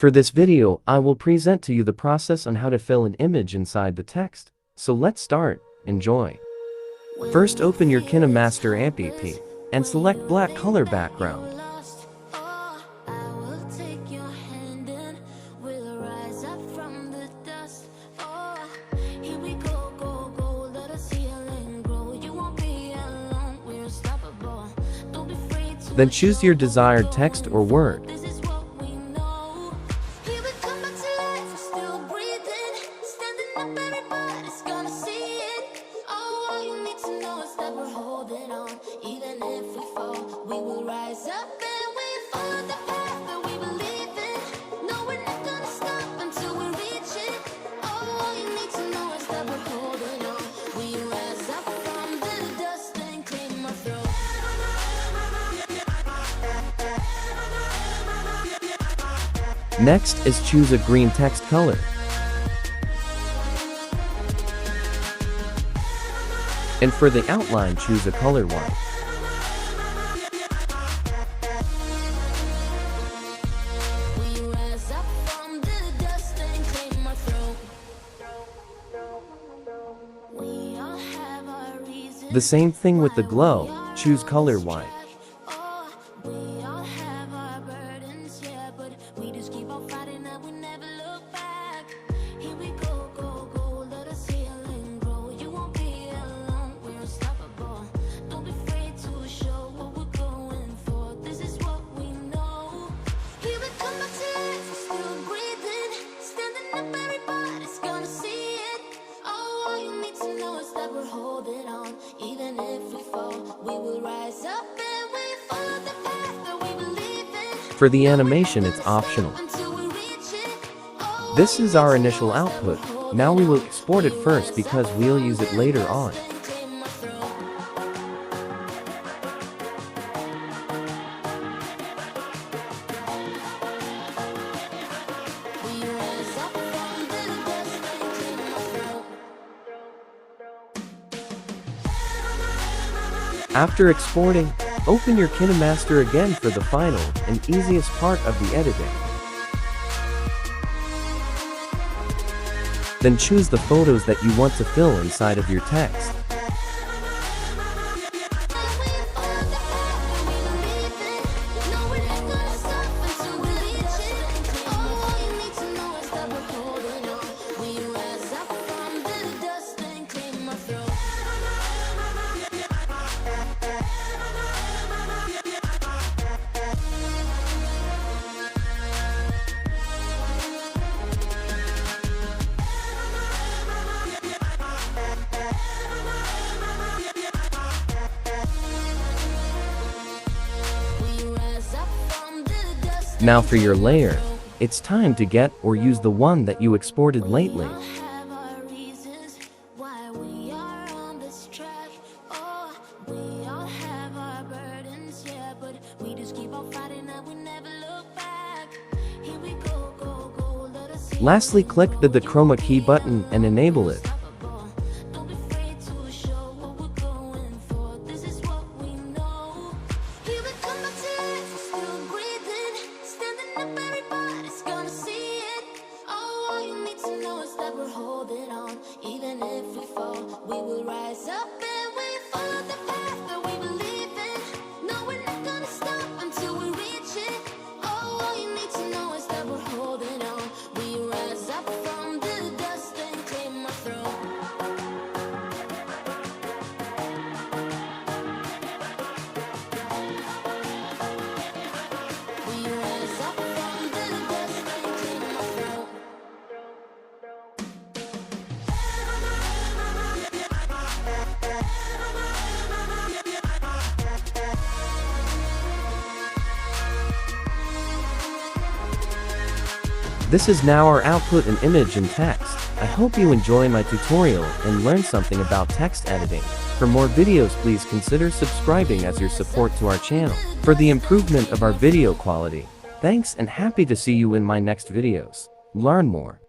For this video, I will present to you the process on how to fill an image inside the text. So let's start. Enjoy. First, open your KineMaster app and select black color background. Then choose your desired text or word. Next is choose a green text color. And for the outline, choose a color white. The same thing with the glow, choose color white. For the animation, it's optional. This is our initial output. Now we will export it first because we'll use it later on. After exporting, open your KineMaster again for the final and easiest part of the editing. Then choose the photos that you want to fill inside of your text. Now for your layer, it's time to get or use the one that you exported lately. Lastly, click the chroma key button and enable it. This is now our output in image and text. I hope you enjoy my tutorial and learn something about text editing. For more videos, please consider subscribing as your support to our channel for the improvement of our video quality. Thanks and happy to see you in my next videos. Learn more.